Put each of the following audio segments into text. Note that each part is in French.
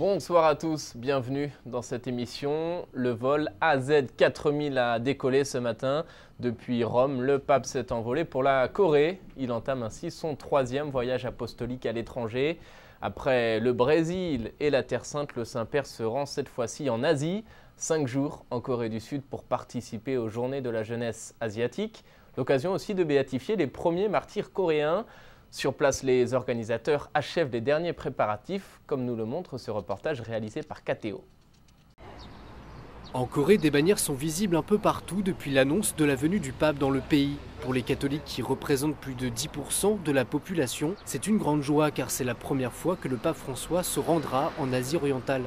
Bonsoir à tous, bienvenue dans cette émission. Le vol AZ4000 a décollé ce matin. Depuis Rome, le pape s'est envolé pour la Corée. Il entame ainsi son 3e voyage apostolique à l'étranger. Après le Brésil et la Terre Sainte, le Saint-Père se rend cette fois-ci en Asie. 5 jours en Corée du Sud pour participer aux Journées de la jeunesse asiatique. L'occasion aussi de béatifier les premiers martyrs coréens. Sur place, les organisateurs achèvent les derniers préparatifs, comme nous le montre ce reportage réalisé par KTO. En Corée, des bannières sont visibles un peu partout depuis l'annonce de la venue du pape dans le pays. Pour les catholiques qui représentent plus de 10% de la population, c'est une grande joie car c'est la première fois que le pape François se rendra en Asie orientale.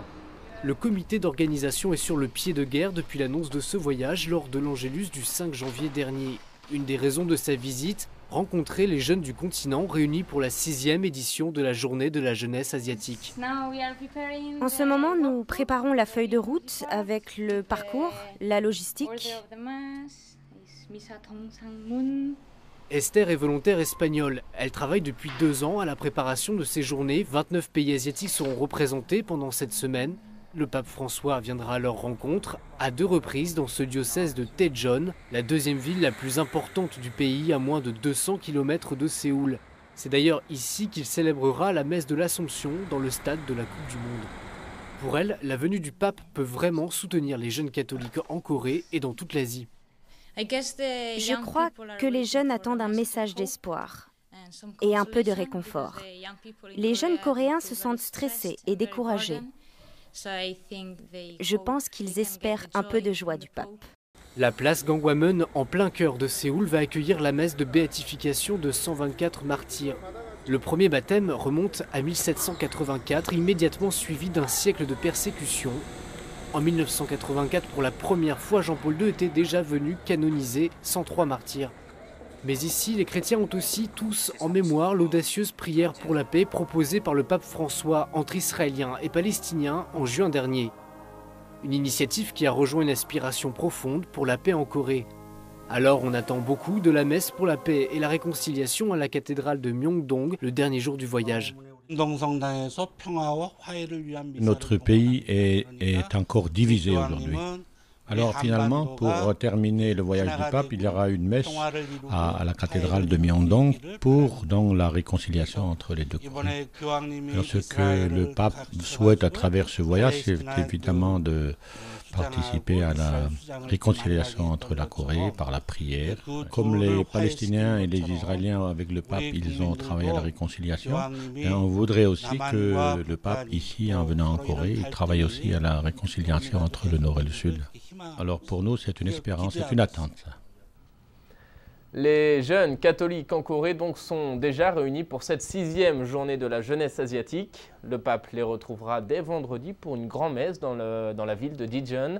Le comité d'organisation est sur le pied de guerre depuis l'annonce de ce voyage lors de l'Angélus du 5 janvier dernier. Une des raisons de sa visite, rencontrer les jeunes du continent réunis pour la 6e édition de la Journée de la jeunesse asiatique. En ce moment, nous préparons la feuille de route avec le parcours, la logistique. Esther est volontaire espagnole. Elle travaille depuis 2 ans à la préparation de ces journées. 29 pays asiatiques seront représentés pendant cette semaine. Le pape François viendra à leur rencontre à 2 reprises dans ce diocèse de Daejeon, la 2e ville la plus importante du pays à moins de 200 km de Séoul. C'est d'ailleurs ici qu'il célébrera la messe de l'Assomption dans le stade de la Coupe du Monde. Pour elle, la venue du pape peut vraiment soutenir les jeunes catholiques en Corée et dans toute l'Asie. Je crois que les jeunes attendent un message d'espoir et un peu de réconfort. Les jeunes Coréens se sentent stressés et découragés. Je pense qu'ils espèrent un peu de joie du pape. La place Gangwon, en plein cœur de Séoul, va accueillir la messe de béatification de 124 martyrs. Le premier baptême remonte à 1784, immédiatement suivi d'un siècle de persécution. En 1984, pour la première fois, Jean-Paul II était déjà venu canoniser 103 martyrs. Mais ici, les chrétiens ont aussi tous en mémoire l'audacieuse prière pour la paix proposée par le pape François entre Israéliens et Palestiniens en juin dernier. Une initiative qui a rejoint une aspiration profonde pour la paix en Corée. Alors on attend beaucoup de la messe pour la paix et la réconciliation à la cathédrale de Myeongdong le dernier jour du voyage. Notre pays est encore divisé aujourd'hui. Alors finalement, pour terminer le voyage du pape, il y aura une messe à la cathédrale de Myeongdong pour donc, la réconciliation entre les deux Corées. Alors, ce que le pape souhaite à travers ce voyage, c'est évidemment de participer à la réconciliation entre la Corée par la prière. Comme les Palestiniens et les Israéliens avec le pape, ils ont travaillé à la réconciliation. Et on voudrait aussi que le pape, ici, en venant en Corée, il travaille aussi à la réconciliation entre le Nord et le Sud. Alors pour nous, c'est une espérance, c'est une attente. Les jeunes catholiques en Corée donc sont déjà réunis pour cette 6e journée de la jeunesse asiatique. Le pape les retrouvera dès vendredi pour une grand-messe dans la ville de Daejeon.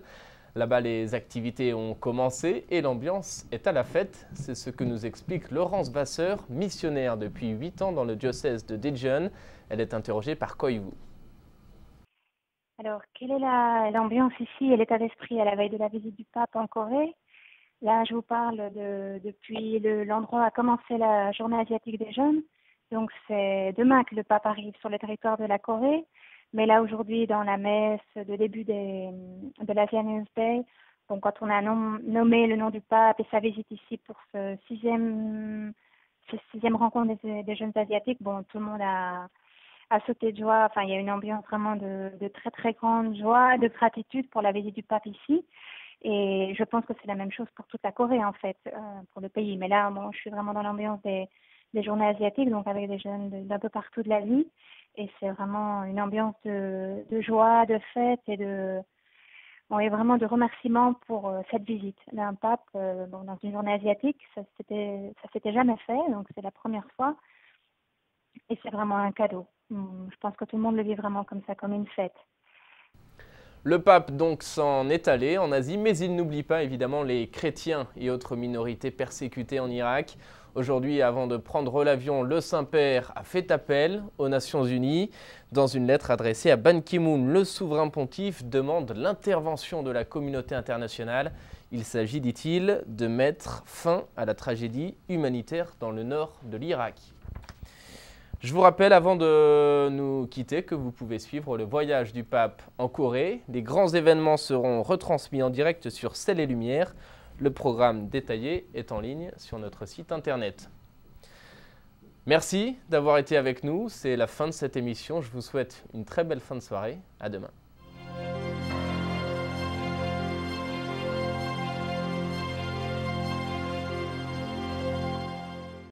Là-bas, les activités ont commencé et l'ambiance est à la fête. C'est ce que nous explique Laurence Vasseur, missionnaire depuis 8 ans dans le diocèse de Daejeon. Elle est interrogée par Koivu. Alors, quelle est l'ambiance ici et l'état d'esprit à la veille de la visite du pape en Corée? Là, je vous parle depuis l'endroit où a commencé la journée asiatique des jeunes. Donc, c'est demain que le pape arrive sur le territoire de la Corée. Mais là, aujourd'hui, dans la messe de début de l'Asian Youth Day, donc quand on a nommé le nom du pape et sa visite ici pour ce sixième rencontre des jeunes asiatiques, bon, tout le monde a sauté de joie. Enfin, il y a une ambiance vraiment de très très grande joie, de gratitude pour la visite du pape ici. Et je pense que c'est la même chose pour toute la Corée en fait, pour le pays. Mais là, bon, je suis vraiment dans l'ambiance des journées asiatiques, donc avec des jeunes d'un peu partout de l'Asie. Et c'est vraiment une ambiance de joie, de fête et vraiment de remerciement pour cette visite d'un pape dans une journée asiatique. Ça s'était jamais fait, donc c'est la première fois. Et c'est vraiment un cadeau. Je pense que tout le monde le vit vraiment comme ça, comme une fête. Le pape donc s'en est allé en Asie, mais il n'oublie pas évidemment les chrétiens et autres minorités persécutées en Irak. Aujourd'hui, avant de prendre l'avion, le Saint-Père a fait appel aux Nations Unies. Dans une lettre adressée à Ban Ki-moon, le souverain pontife demande l'intervention de la communauté internationale. Il s'agit, dit-il, de mettre fin à la tragédie humanitaire dans le nord de l'Irak. Je vous rappelle avant de nous quitter que vous pouvez suivre le voyage du pape en Corée. Les grands événements seront retransmis en direct sur Ciel et Lumière. Le programme détaillé est en ligne sur notre site internet. Merci d'avoir été avec nous. C'est la fin de cette émission. Je vous souhaite une très belle fin de soirée. À demain.